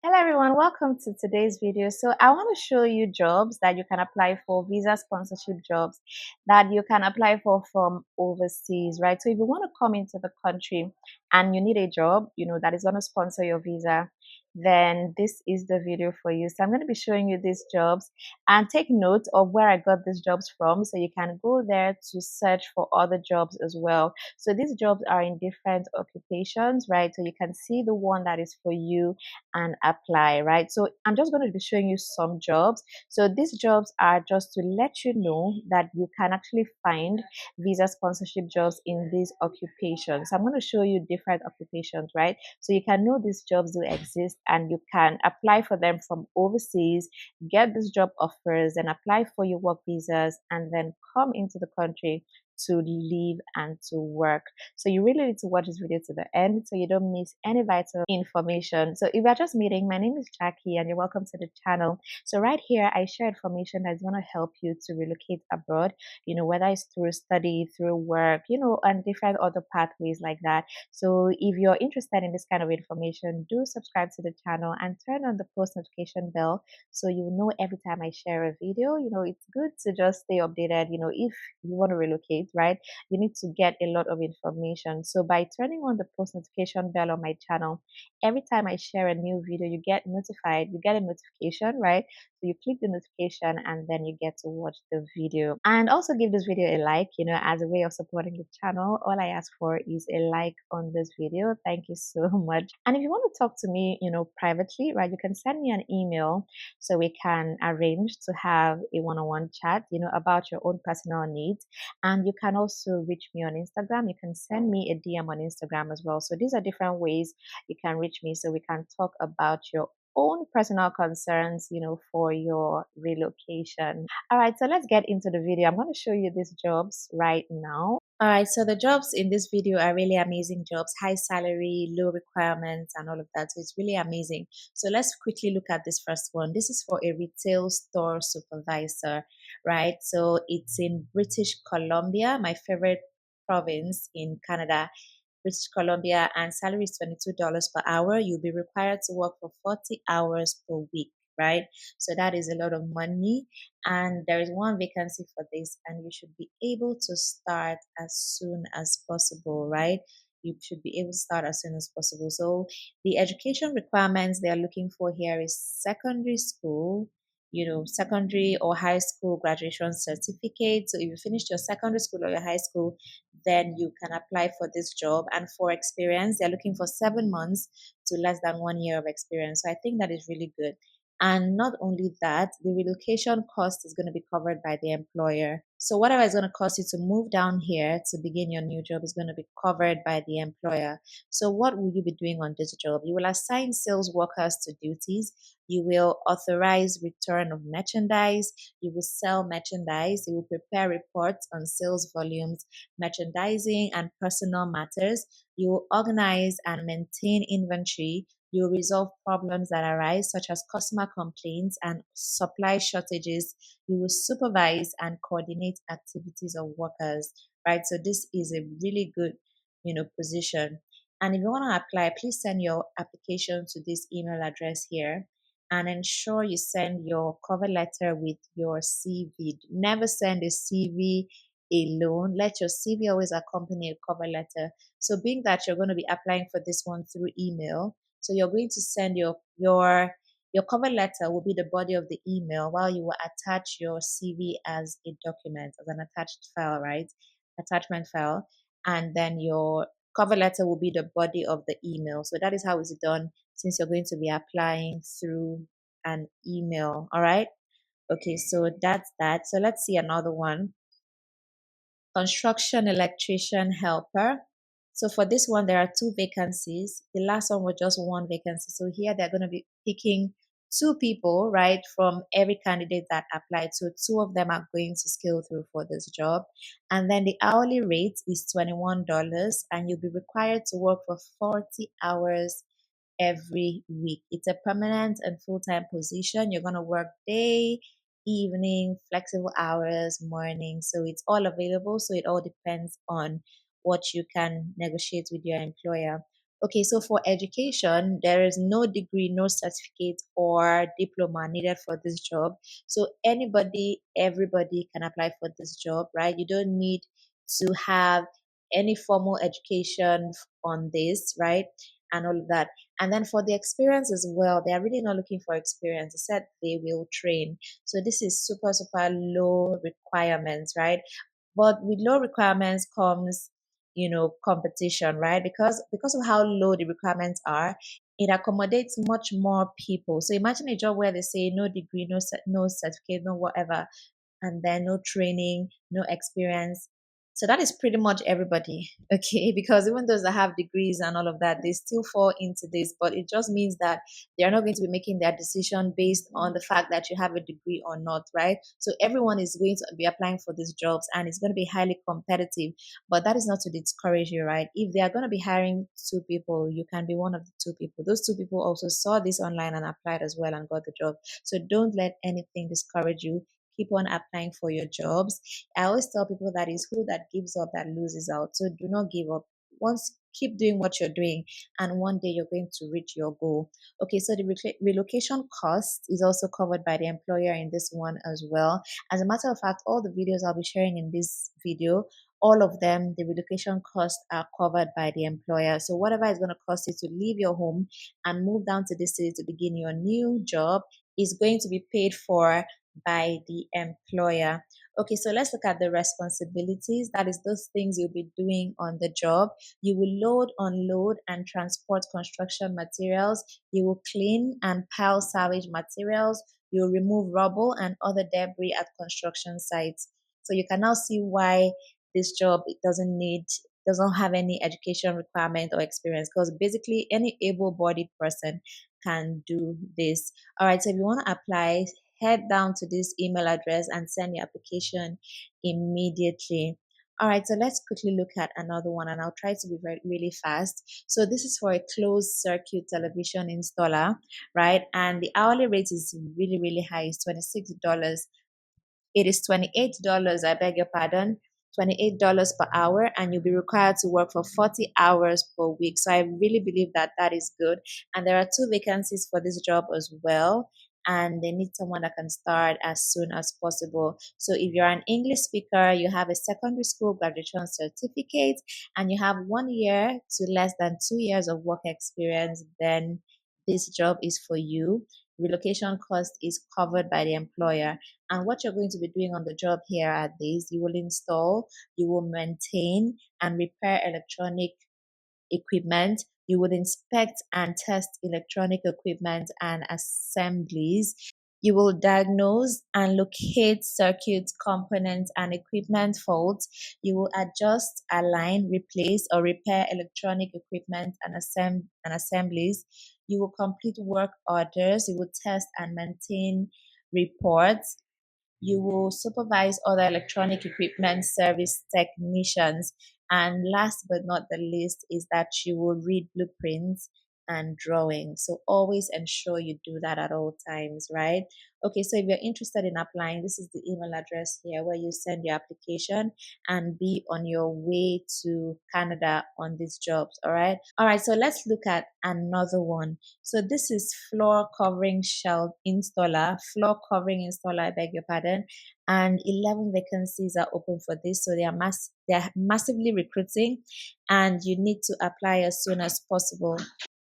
Hello everyone, welcome to today's video. So I want to show you jobs that you can apply for, visa sponsorship jobs that you can apply for from overseas, right? So if you want to come into the country and you need a job, that is going to sponsor your visa, then this is the video for you. So I'm going to be showing you these jobs and take note of where I got these jobs from so you can go there to search for other jobs as well. So these jobs are in different occupations, right? So you can see the one that is for you and apply, right? So I'm just going to be showing you some jobs. So these jobs are just to let you know that you can actually find visa sponsorship jobs in these occupations. I'm going to show you different occupations, right? So you can know these jobs do exist and you can apply for them from overseas, get these job offers and apply for your work visas and then come into the country to live and to work. So you really need to watch this video to the end so you don't miss any vital information. So if you're just meeting, my name is Jackie and you're welcome to the channel. So right here, I share information that's going to help you to relocate abroad, whether it's through study, through work, and different other pathways like that. So if you're interested in this kind of information, do subscribe to the channel and turn on the post notification bell so you know every time I share a video. It's good to just stay updated, if you want to relocate, right? You need to get a lot of information. So by turning on the post notification bell on my channel, every time I share a new video, you get notified, you get a notification, right? So you click the notification and then you get to watch the video. And also give this video a like, as a way of supporting the channel. All I ask for is a like on this video. Thank you so much. And if you want to talk to me, privately, right, you can send me an email so we can arrange to have a one-on-one chat, about your own personal needs. And you can also reach me on Instagram. You can send me a DM on Instagram as well. So these are different ways you can reach me so we can talk about your own personal concerns, for your relocation. All right, so let's get into the video. I'm going to show you these jobs right now. All right, so the jobs in this video are really amazing jobs, high salary, low requirements, and all of that. So it's really amazing. So let's quickly look at this first one. This is for a retail store supervisor, right? So it's in British Columbia, my favorite province in Canada. British Columbia, and salary is $22 per hour. You'll be required to work for 40 hours per week, right? So that is a lot of money. And there is one vacancy for this, and you should be able to start as soon as possible, right? You should be able to start as soon as possible. So the education requirements they are looking for here is secondary school, secondary or high school graduation certificate. So if you finished your secondary school or your high school, then you can apply for this job. And for experience, they're looking for 7 months to less than 1 year of experience. So I think that is really good. And not only that, the relocation cost is going to be covered by the employer. So whatever is going to cost you to move down here to begin your new job is going to be covered by the employer. So what will you be doing on this job? You will assign sales workers to duties. You will authorize return of merchandise. You will sell merchandise. You will prepare reports on sales volumes, merchandising, and personal matters. You will organize and maintain inventory. You will resolve problems that arise, such as customer complaints and supply shortages. You will supervise and coordinate activities of workers, right? So this is a really good, position. And if you want to apply, please send your application to this email address here and ensure you send your cover letter with your CV. Never send a CV alone. Let your CV always accompany a cover letter. So being that you're going to be applying for this one through email, so you're going to send your cover letter will be the body of the email while you will attach your CV as a document, as an attached file, right? Attachment file. And then your cover letter will be the body of the email. So that is how it's done since you're going to be applying through an email. All right. Okay, so that's that. So let's see another one. Construction electrician helper. So for this one, there are two vacancies. The last one was just one vacancy. So here they're going to be picking two people, right, from every candidate that applied. So two of them are going to scale through for this job. And then the hourly rate is $21, and you'll be required to work for 40 hours every week. It's a permanent and full-time position. You're going to work day, evening, flexible hours, morning. So it's all available. So it all depends on what you can negotiate with your employer. Okay, so for education, there is no degree, no certificate or diploma needed for this job. So anybody, everybody can apply for this job, right? You don't need to have any formal education on this, right? And all of that. And then for the experience as well, they are really not looking for experience. They said they will train. So this is super, super low requirements, right? But with low requirements comes, competition, right? Because of how low the requirements are, it accommodates much more people. So imagine a job where they say no degree, no certificate, no whatever, and then no training, no experience. So that is pretty much everybody, okay? Because even those that have degrees and all of that, they still fall into this, but it just means that they are not going to be making their decision based on the fact that you have a degree or not, right? So everyone is going to be applying for these jobs and it's going to be highly competitive, but that is not to discourage you, right? If they are going to be hiring two people, you can be one of the two people. Those two people also saw this online and applied as well and got the job. So don't let anything discourage you. Keep on applying for your jobs. I always tell people that is who that gives up that loses out. So do not give up. Once keep doing what you're doing, and one day you're going to reach your goal. Okay, so the relocation cost is also covered by the employer in this one as well. As a matter of fact, all the videos I'll be sharing in this video, all of them, the relocation costs are covered by the employer. So whatever is going to cost you to leave your home and move down to this city to begin your new job is going to be paid for by the employer. Okay, so let's look at the responsibilities. That is those things you'll be doing on the job. You will load, unload, and transport construction materials. You will clean and pile salvage materials. You'll remove rubble and other debris at construction sites. So you can now see why this job doesn't have any education requirement or experience, because basically any able-bodied person can do this. All right, so if you want to apply, head down to this email address and send your application immediately. All right, so let's quickly look at another one and I'll try to be really fast. So this is for a closed circuit television installer, right? And the hourly rate is really, really high. It's $26. It is $28, I beg your pardon, $28 per hour, and you'll be required to work for 40 hours per week. So I really believe that that is good. And there are two vacancies for this job as well. And they need someone that can start as soon as possible. So if you're an English speaker, you have a secondary school graduation certificate, and you have 1 year to less than 2 years of work experience, then this job is for you. Relocation cost is covered by the employer. And what you're going to be doing on the job here at this, you will install, you will maintain and repair electronic equipment. You would inspect and test electronic equipment and assemblies. You will diagnose and locate circuit components and equipment faults. You will adjust, align, replace, or repair electronic equipment and assemblies. You will complete work orders. You will test and maintain reports. You will supervise other electronic equipment service technicians. And last but not the least is that you will read blueprints and drawings. So always ensure you do that at all times, right? Okay, so if you're interested in applying, this is the email address here where you send your application and be on your way to Canada on these jobs, all right? All right, so let's look at another one. So this is floor covering shelf installer, floor covering installer, I beg your pardon. And 11 vacancies are open for this. So they're massively recruiting and you need to apply as soon as possible.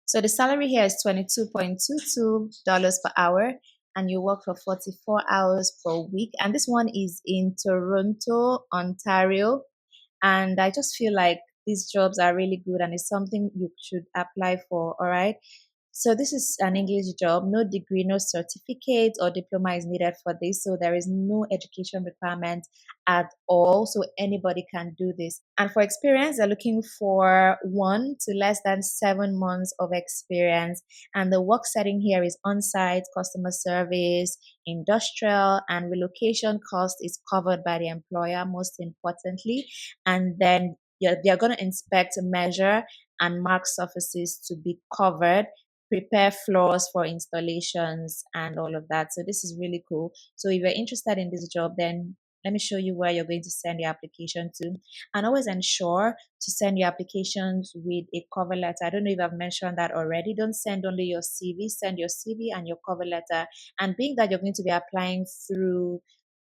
So the salary here is $22.22 per hour and you work for 44 hours per week. And this one is in Toronto, Ontario. And I just feel like these jobs are really good and it's something you should apply for. All right. So this is an English job, no degree, no certificate or diploma is needed for this. So there is no education requirement at all. So anybody can do this. And for experience, they're looking for 1 to less than 7 months of experience. And the work setting here is on-site, customer service, industrial, and relocation cost is covered by the employer, most importantly. And then they're going to inspect, measure, and mark surfaces to be covered, prepare floors for installations and all of that. So this is really cool. So if you're interested in this job, then let me show you where you're going to send your application to. And always ensure to send your applications with a cover letter. I don't know if I've mentioned that already. Don't send only your CV, send your CV and your cover letter. And being that you're going to be applying through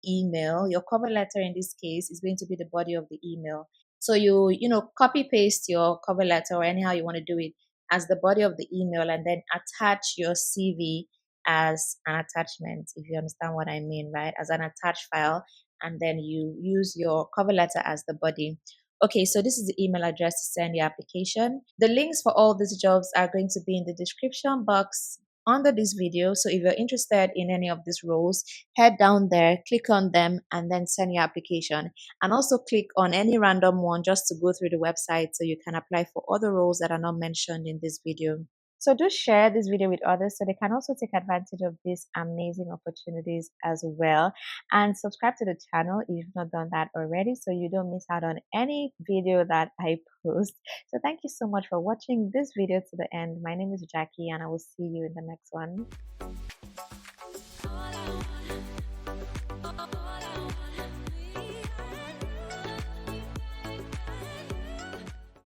email, your cover letter in this case is going to be the body of the email. So you copy paste your cover letter or anyhow you want to do it as the body of the email, and then attach your CV as an attachment, if you understand what I mean, right? As an attached file, and then you use your cover letter as the body. Okay, so this is the email address to send your application. The links for all these jobs are going to be in the description box under this video. So if you're interested in any of these roles, head down there, click on them, and then send your application. And also click on any random one just to go through the website so you can apply for other roles that are not mentioned in this video. So do share this video with others so they can also take advantage of these amazing opportunities as well. And subscribe to the channel if you've not done that already so you don't miss out on any video that I post. So thank you so much for watching this video to the end. My name is Jackie and I will see you in the next one.